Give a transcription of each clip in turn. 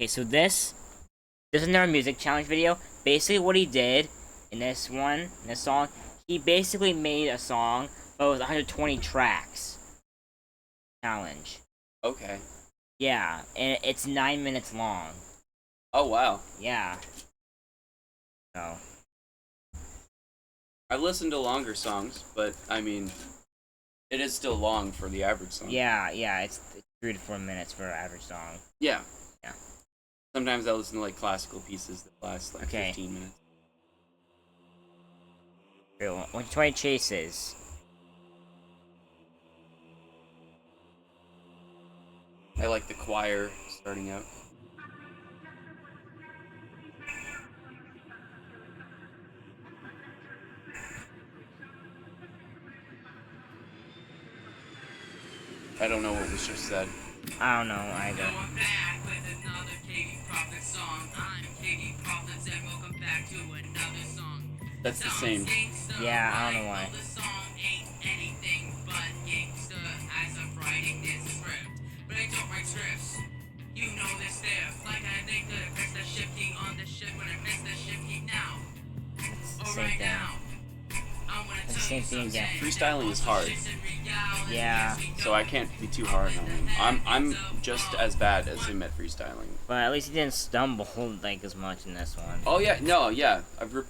Okay, so this is another music challenge video. Basically, what he did in this song, he basically made a song, but it was 120 tracks challenge. Okay. Yeah, and it's 9 minutes long. Oh wow. Yeah. So. I've listened to longer songs, but I mean, it is still long for the average song. Yeah, it's 3 to 4 minutes for an average song. Yeah. Yeah. Sometimes I listen to like classical pieces that last like 15 minutes. 120 chases. I like the choir starting out. I don't know what was just said. I don't know either. I'm back with another Katie Prophet song. I'm Katie Prophets and welcome back to another song. That's the same. Yeah, I don't know why. The song ain't anything but gangsta as of writing this script. But I don't write scripts. You know this there. Like I think that I press the shift key on the ship when I press the shift key now. Same thing. It's the same thing again. Freestyling is hard. Yeah. So I can't be too hard on him. I'm just as bad as him at freestyling. But at least he didn't stumble like as much in this one. Oh yeah, no, yeah.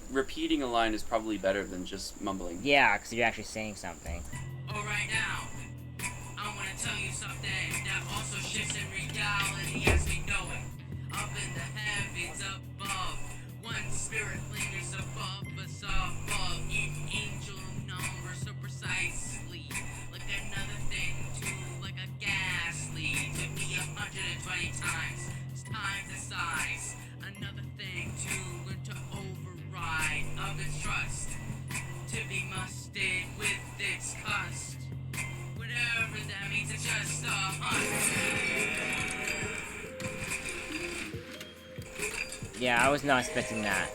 Repeating a line is probably better than just mumbling. Yeah, because you're actually saying something. Alright now, I want to tell you something that also shifts in reality as we know it. Up in the heavens above, one spirit lingers above us above. Each angel number so precisely, like another thing too, like a gas lead to be 120 times. It's time to size. Another thing to learn to override of its trust, to be musted with its cust. Whatever that means, it's just a hunt. Yeah, I was not expecting that.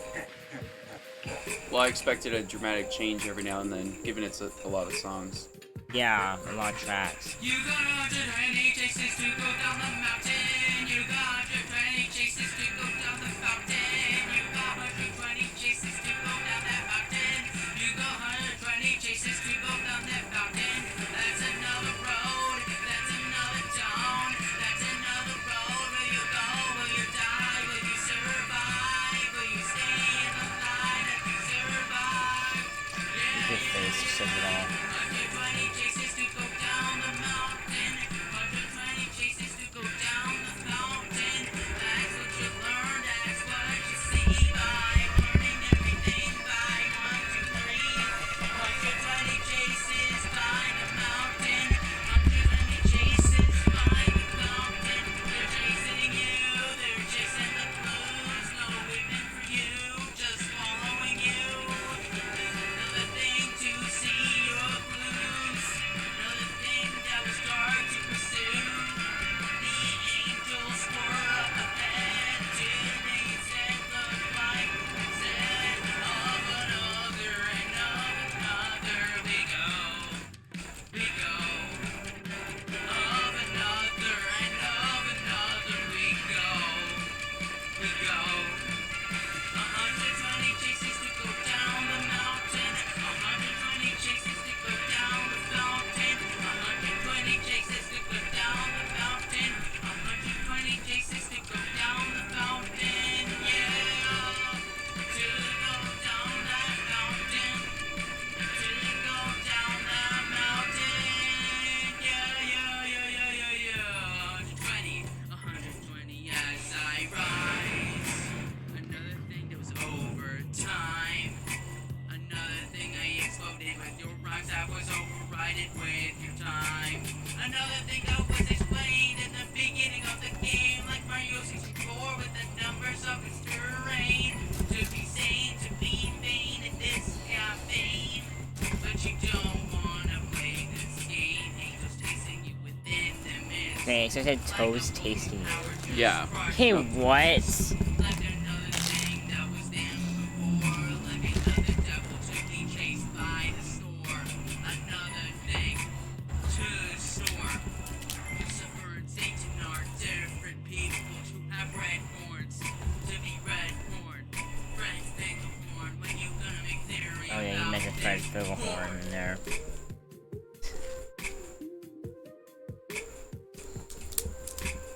Well, I expected a dramatic change every now and then, given it's a lot of songs. Yeah, a lot of tracks. You got 120 chases to go down the mountain. You got 120 chases to go down the fountain. You got 120 chases to go down that mountain. You got 120 chases to go down that fountain. That's another road. That's another town. That's another road. Will you go? Will you die? Will you survive? Will you stay in the line if you survive? Yeah. Your face says it all. 120 chases to go down the mountain. 120 chases to go down the mountain. That's what you learn. That's what you see by learning everything by 1, 2, 3. 120 chases by the mountain. 120 chases by the mountain. They're chasing you. They're chasing the clues. No women for you. Just following you. Another thing to see your clues. Another thing that was dark to pursue. The angels were up ahead. Didn't said look like said of another and of another we go. We go. Of another and of another we go. We go. 120 chases to go down the mountain. 120 chases to go down the fountain. 120 chases to go down the mountain. 120 chases to go down the fountain. Yeah. To go down that mountain. To go down that mountain. Yeah. 120 as I rise. Another thing that was over time. Another thing I exploded with your rhymes that was overridden with your time. Another thing that was explained in the beginning of the game, like Mario 64 with the numbers of its terrain. To be sane, to be vain in this campaign. But you don't wanna play this game. Angels chasing you within the mist. Okay, so I said toes tasting you. Yeah. Hey, what? Like another thing that was damned before. Like another devil to be chased by the store. Another thing to store. Lucifer and Satan are different people to have red fiddle horn in there.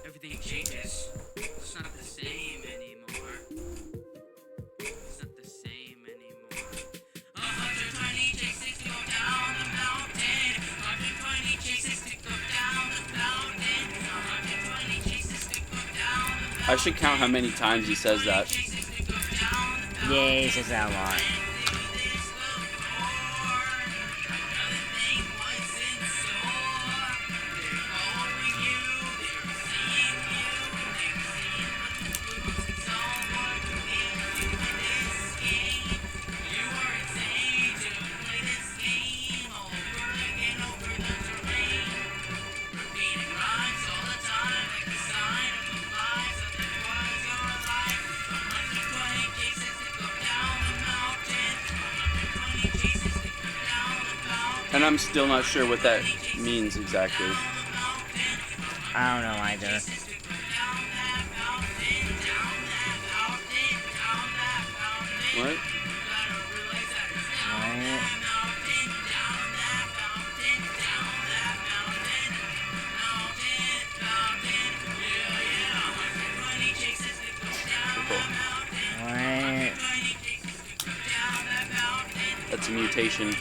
Everything changes. It's not the same anymore. It's not the same anymore. 120 chases to go down the mountain. 120 chases to go down the mountain. 120 chases to go down the mountain. I should count how many times he says that. Chases to go down the mountain. Yeah, he says that a lot. And I'm still not sure what that means exactly. I don't know either. What? Right. Cool. Right. That's a mutation.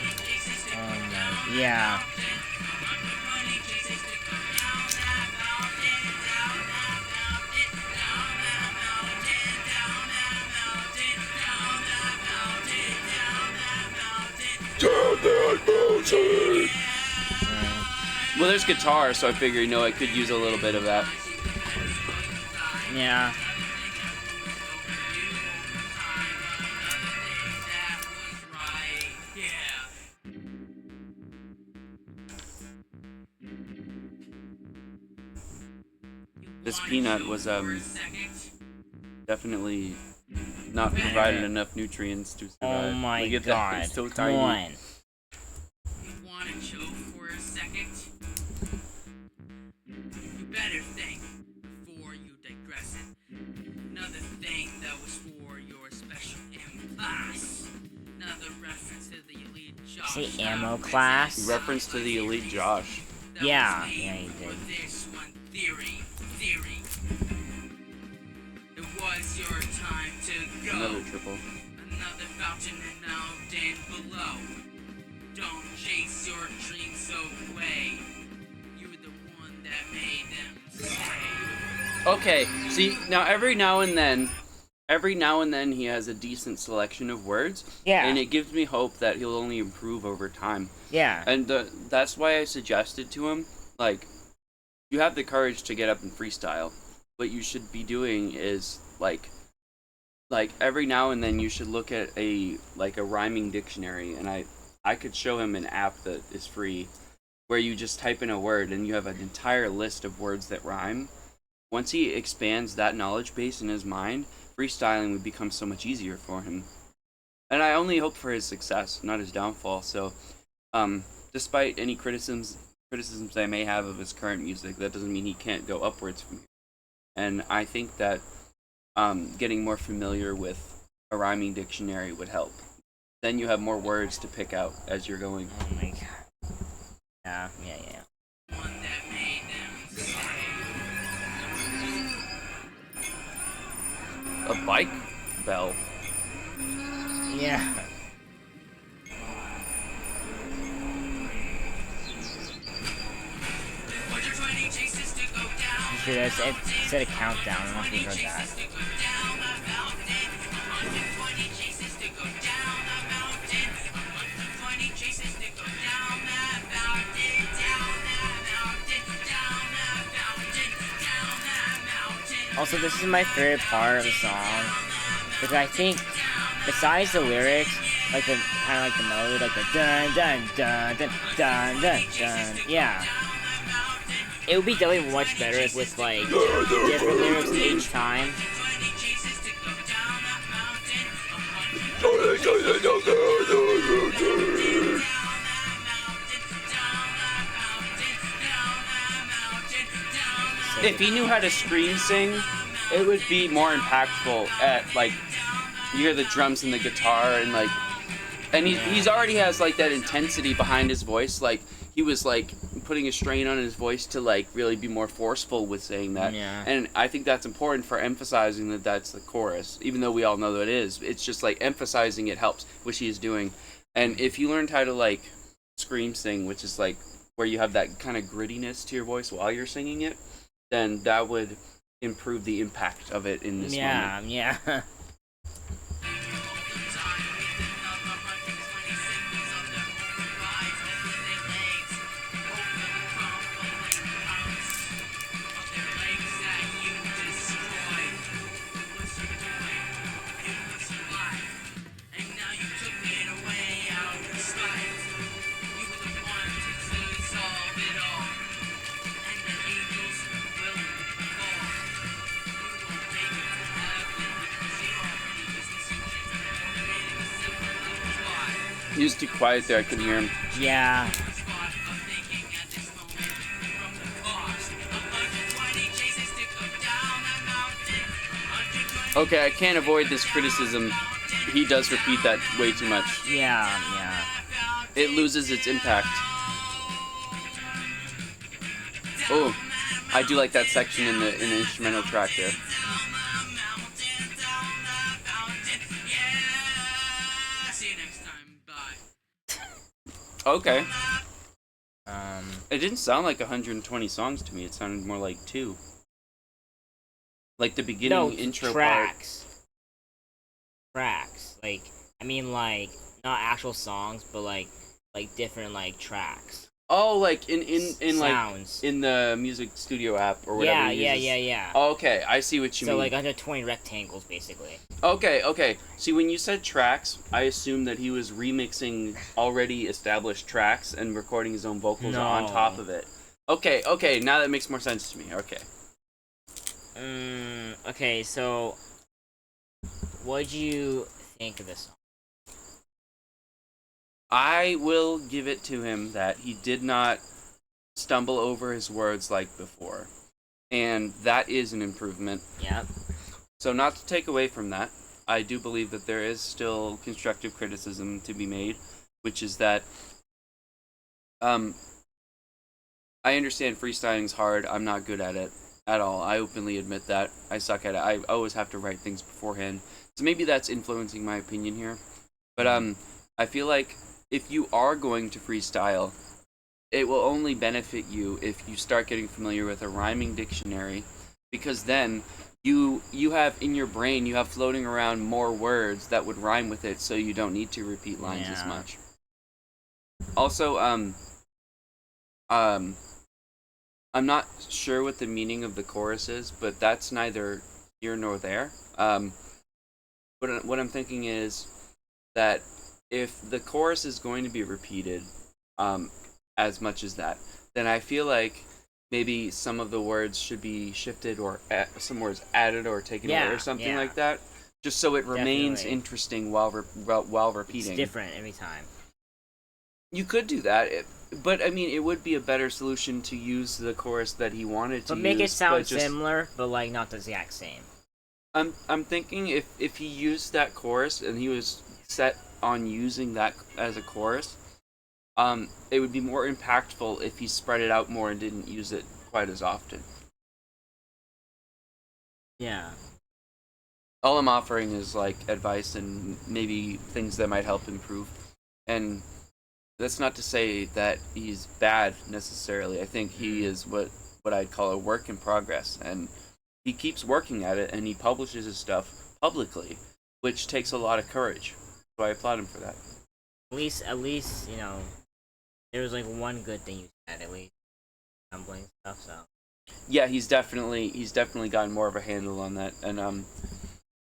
Oh my. Yeah. Well, there's guitar, so I figure, I could use a little bit of that. Yeah. This peanut was definitely not provided enough nutrients to survive. Oh my Look at that, god. it's so Come tiny. on. You wanna chill for a second? You better think before you digress it. Another thing that was for your special ammo class. Another reference to the elite Josh. Say ammo class? Reference to the elite Josh. That Yeah, was made yeah, he for did. This one theory. It was your time to go. Another triple. Another fountain and out and below. Don't chase your dreams away. You're the one that made them stay. Okay, see, now every now and then he has a decent selection of words. Yeah. And it gives me hope that he'll only improve over time. Yeah. And that's why I suggested to him, like, you have the courage to get up and freestyle. What you should be doing is, like every now and then you should look at a rhyming dictionary, and I could show him an app that is free where you just type in a word and you have an entire list of words that rhyme. Once he expands that knowledge base in his mind, freestyling would become so much easier for him. And I only hope for his success, not his downfall. So, despite any criticisms I may have of his current music, that doesn't mean he can't go upwards from here. And I think that getting more familiar with a rhyming dictionary would help. Then you have more words to pick out as you're going. Oh my god. Yeah. One that made them stay. A bike bell. Yeah. Sure, it said a countdown. I don't know if you heard that. Also, this is my favorite part of the song, because I think, besides the lyrics, like the kind of like the melody, like the dun dun dun dun dun dun dun, yeah. It would be definitely much better if with like different lyrics each time. If he knew how to scream sing, it would be more impactful. At like, you hear the drums and the guitar, and like, And he's already has like that intensity behind his voice. Like he was like putting a strain on his voice to like really be more forceful with saying that. Yeah. And I think that's important for emphasizing that that's the chorus, even though we all know that it is. It's just like emphasizing it helps, which he is doing. And if you learned how to like scream sing, which is like where you have that kind of grittiness to your voice while you're singing it, then that would improve the impact of it in this moment. Yeah. He was too quiet there, I couldn't hear him. Yeah. Okay, I can't avoid this criticism. He does repeat that way too much. Yeah. It loses its impact. Oh, I do like that section in the instrumental track there. Okay. It didn't sound like 120 songs to me. It sounded more like 2. Like the beginning intro tracks. Tracks. Like, I mean, like, not actual songs, but like different like tracks. Oh, like in sounds. like in the music studio app or whatever. Yeah. Oh, okay, I see what you mean. So like 120 rectangles, basically. Okay. See, when you said tracks, I assumed that he was remixing already established tracks and recording his own vocals on top of it. Okay, now that makes more sense to me. Okay. Okay, so what'd you think of this song? I will give it to him that he did not stumble over his words like before. And that is an improvement. Yep. So not to take away from that, I do believe that there is still constructive criticism to be made, which is that I understand freestyling's hard. I'm not good at it at all. I openly admit that. I suck at it. I always have to write things beforehand. So maybe that's influencing my opinion here. But I feel like if you are going to freestyle, it will only benefit you if you start getting familiar with a rhyming dictionary, because then you have in your brain, you have floating around more words that would rhyme with it, so you don't need to repeat lines as much. Also, I'm not sure what the meaning of the chorus is, but that's neither here nor there. What I'm thinking is that if the chorus is going to be repeated as much as that, then I feel like maybe some of the words should be shifted or some words added or taken away or something like that, just so it remains interesting while repeating. It's different every time. You could do that, but I mean, it would be a better solution to use the chorus that he wanted to use. But make it sound similar, but like not the exact same. I'm thinking if he used that chorus and he was set on using that as a chorus, it would be more impactful if he spread it out more and didn't use it quite as often. Yeah. All I'm offering is like advice and maybe things that might help improve. And that's not to say that he's bad necessarily. I think he is what I'd call a work in progress, and he keeps working at it, and he publishes his stuff publicly, which takes a lot of courage. So I applaud him for that. At least, you know, there was like one good thing you said, at least. Humbling stuff, so. Yeah, he's definitely gotten more of a handle on that, and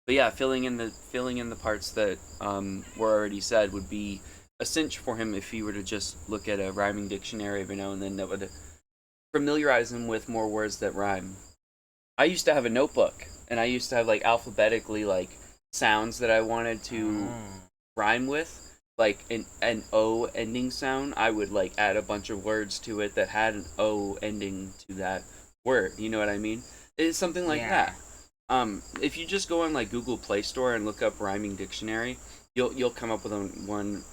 but yeah, filling in the parts that were already said would be a cinch for him if he were to just look at a rhyming dictionary every now and then. That would familiarize him with more words that rhyme. I used to have a notebook, and I used to have like alphabetically like sounds that I wanted to rhyme with, like an O ending sound. I would like add a bunch of words to it that had an O ending to that word. You know what I mean? It's something like that. If you just go on like Google Play Store and look up rhyming dictionary, you'll come up with one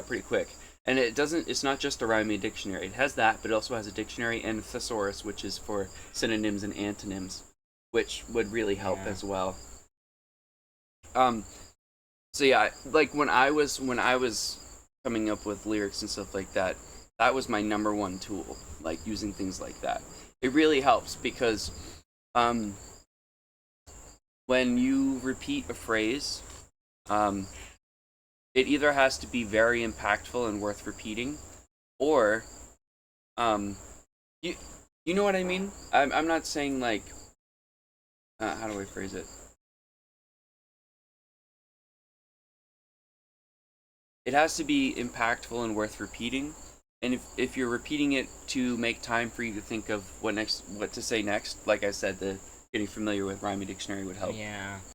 pretty quick. And it's not just a rhyming dictionary. It has that, but it also has a dictionary and a thesaurus, which is for synonyms and antonyms, which would really help Yeah. as well. So yeah, like when I was coming up with lyrics and stuff like that, that was my number one tool, like using things like that. It really helps because when you repeat a phrase, it either has to be very impactful and worth repeating, or you you know what I mean? I'm not saying like how do I phrase it? It has to be impactful and worth repeating. And if you're repeating it to make time for you to think of what to say next, like I said, the getting familiar with rhyming dictionary would help. Yeah.